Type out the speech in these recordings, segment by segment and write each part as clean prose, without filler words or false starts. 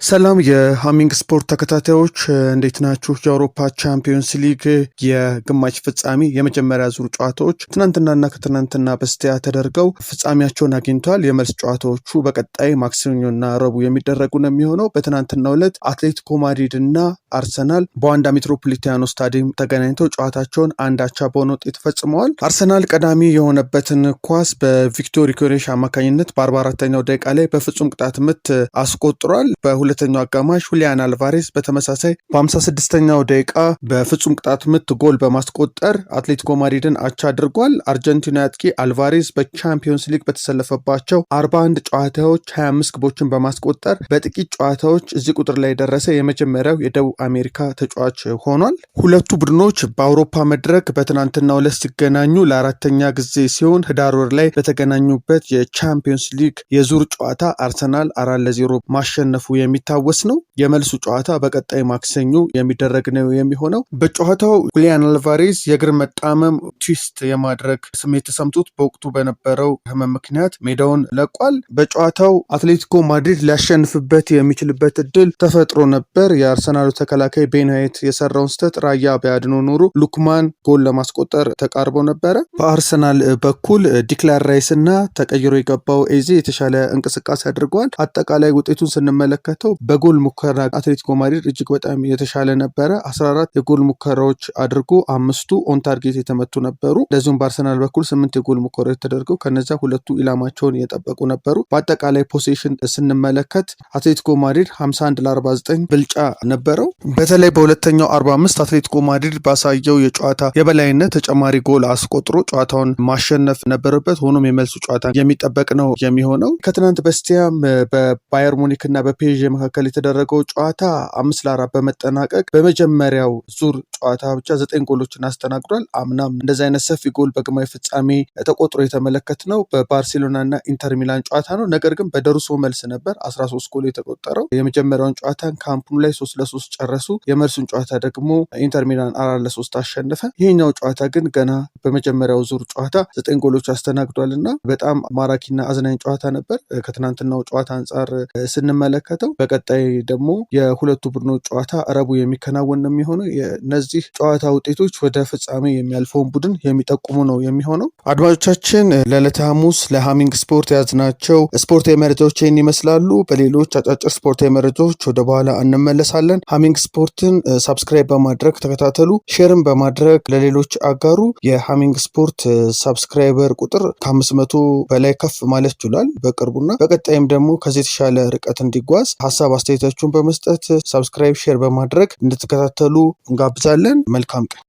ሰላም የሃሚንግ ስፖርት ተከታታዮች እንዴት ናችሁ? የአውሮፓ ቻምፒዮንስ ሊግ የግማሽ ፍጻሜ የመጀመሪያ ዙር ጨዋታዎች ትናንትናና ከትናንትና በስቲያ ተደርገው ፍጻሜያቸውን አግኝተዋል። የመልስ ጨዋታዎቹ በቀጣይ ማክሰኞና ረቡዕ የሚደረጉ ነው የሚሆነው። በትናንትናው ዕለት አትሌቲኮ ማድሪድ እና አርሰናል በዋንዳ ሜትሮፖሊታኖ ስታዲየም ተገናኝተው ጨዋታቸውን አንድ አቻ በሆነ ውጤት ፈጽመዋል። አርሰናል ቀዳሚ የሆነበትን ኳስ በቪክቶር ዮኬሬሽ አማካኝነት በ44ኛው ደቂቃ ላይ በፍጹም ቅጣት ምት አስቆጥሯል። በሁለተኛው አጋማሽ ሁሊያን አልቫሬስ በተመሳሳይ በ56ኛው ደቂቃ በፍጹም ቅጣት ምት ጎል በማስቆጠር አትሌቲኮ ማድሪድን አቻ አድርጓል። አርጀንቲና አጥቂ አልቫሬስ በቻምፒዮንስ ሊግ በተሰለፈባቸው 41 ጨዋታዎች 25 ግቦችን በማስቆጠር በጥቂት ጨዋታዎች እዚህ ቁጥር ላይ የደረሰ የመጀመሪያው የደቡብ አሜሪካ ተጫዋች ሆኗል። ሁለቱ ቡድኖች በአውሮፓ መድረክ በትናንትናው ዕለት ሲገናኙ ለአራተኛ ጊዜ ሲሆን ህዳር ወር ላይ በተገናኙበት የቻምፒዮንስ ሊግ የዙር ጨዋታ አርሰናል 4-0 ማሸነፉ የሚታወስ ነው። የመልሱ ጨዋታ በቀጣይ ማክሰኞ የሚደረግ ነው የሚሆነው። በጨዋታው ሁሊያን አልቫሬስ የእግር መጣመም ትዊስት የማድረግ ስሜት ተሰምቶት በወቅቱ በነበረው ህመም ምክንያት ሜዳውን ለቋል። በጨዋታው አትሌቲኮ ማድሪድ ሊያሸንፍበት የሚችልበት እድል ተፈጥሮ ነበር። የአርሰናሉ ተከላካይ ቤን ዋይት የሰራውን ስህተት ራያ ቢያድኖ ኖሮ ሉክማን ጎል ለማስቆጠር ተቃርቦ ነበረ። በአርሰናል በኩል ዲክላን ራይስ እና ተቀይሮ የገባው ኤዜ የተሻለ እንቅስቃሴ አድርገዋል። አጠቃላይ ውጤቱን ስንመለከተው በጎል ሙከራ አትሌቲኮ ማድሪድ እጅግ በጣም የተሻለ ነበረ። 14 የጎል ሙከራዎች አድርጎ 5ቱ ኦን ታርጌት የተመቱ ነበሩ። እንደዚሁም በአርሰናል በኩል 8 የጎል ሙከራዎች ተደርገው ከነዚያ 2ቱ ኢላማቸውን የጠበቁ ነበሩ። በአጠቃላይ ፖሴሽን ስንመለከት አትሌቲኮ ማድሪድ 51-49 ብልጫ ነበረው። በተለይ በሁለተኛው 45 አትሌቲኮ ማድሪድ ባሳየው የጨዋታ የበላይነት ተጨማሪ ጎል አስቆጥሮ ጨዋታውን ማሸነፍ ነበረበት። ሆኖም የመልሱ ጨዋታ የሚጠበቅ ነው የሚሆነው። ከትናንት በስቲያም በባየር ሙኒክ እና በፔዥ መካከል የተደረገው ጨዋታ 5-4 በመጠናቀቅ በመጀመሪያው ዙር ጨዋታ ብቻ 9 ጎሎችን አስተናግዷል። አምናም እንደዚህ አይነት ሰፊ ጎል በግማሽ ፍጻሜ ተቆጥሮ የተመለከት ነው በባርሴሎና እና ኢንተር ሚላን ጨዋታ ነው። ነገር ግን በደርሶ መልስ ነበር 13 ጎል የተቆጠረው። የመጀመሪያውን ጨዋታን ካምፕኑ ላይ 3-3 ጨረሱ። የመልሱን ጨዋታ ደግሞ ኢንተር ሚላን 4-3 አሸነፈ። ይህኛው ጨዋታ ግን ገና በመጀመሪያው ዙር ጨዋታ 9 ጎሎች አስተናግዷል እና በጣም ማራኪና አዝናኝ ጨዋታ ነበር ከትናንትናው ጨዋታ አንጻር ስንመለከተው። በቀጣይ ደግሞ የሁለቱ ቡድኖች ጨዋታ ረቡዕ የሚከናወን ነው የሚሆነው። የነዚህ ጨዋታ ውጤቶች ወደ ፍጻሜ የሚያልፈውን ቡድን የሚጠቁሙ ነው የሚሆነው። አድማጮቻችን ለዕለተ ሐሙስ ለሃሚንግ ስፖርት የያዝናቸው ስፖርታዊ መረጃዎች ይህን ይመስላሉ። በሌሎች አጫጭር ስፖርታዊ መረጃዎች ወደ በኋላ እንመለሳለን። ሃሚንግ ስፖርትን ሳብስክራይብ በማድረግ ተከታተሉ፣ ሼርም በማድረግ ለሌሎች አጋሩ። የሃሚንግ ስፖርት ሳብስክራይበር ቁጥር ከ500 በላይ ከፍ ማለት ችሏል በቅርቡና በቀጣይም ደግሞ ከዚህ የተሻለ ርቀት እንዲጓዝ ሀሳብ አስተያየታችሁን በመስጠት ሳብስክራይብ፣ ሼር በማድረግ እንድትከታተሉ እንጋብዛለን። መልካም ቀን።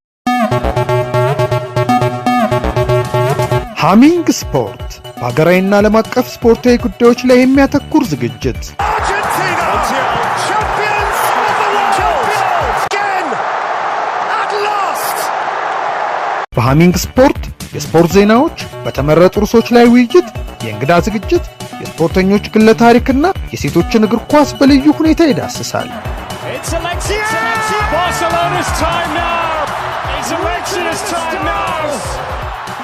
ሃሚንግ ስፖርት በሀገራዊና ዓለም አቀፍ ስፖርታዊ ጉዳዮች ላይ የሚያተኩር ዝግጅት። በሃሚንግ ስፖርት የስፖርት ዜናዎች፣ በተመረጡ ርዕሶች ላይ ውይይት፣ የእንግዳ ዝግጅት፣ የስፖርተኞች ግለ ታሪክና የሴቶችን እግር ኳስ በልዩ ሁኔታ ይዳስሳል።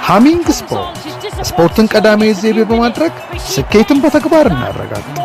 ሃሚንግ ስፖርት ስፖርትን ቀዳሚ ዘይቤ በማድረግ ስኬትን በተግባር እናረጋግጥ።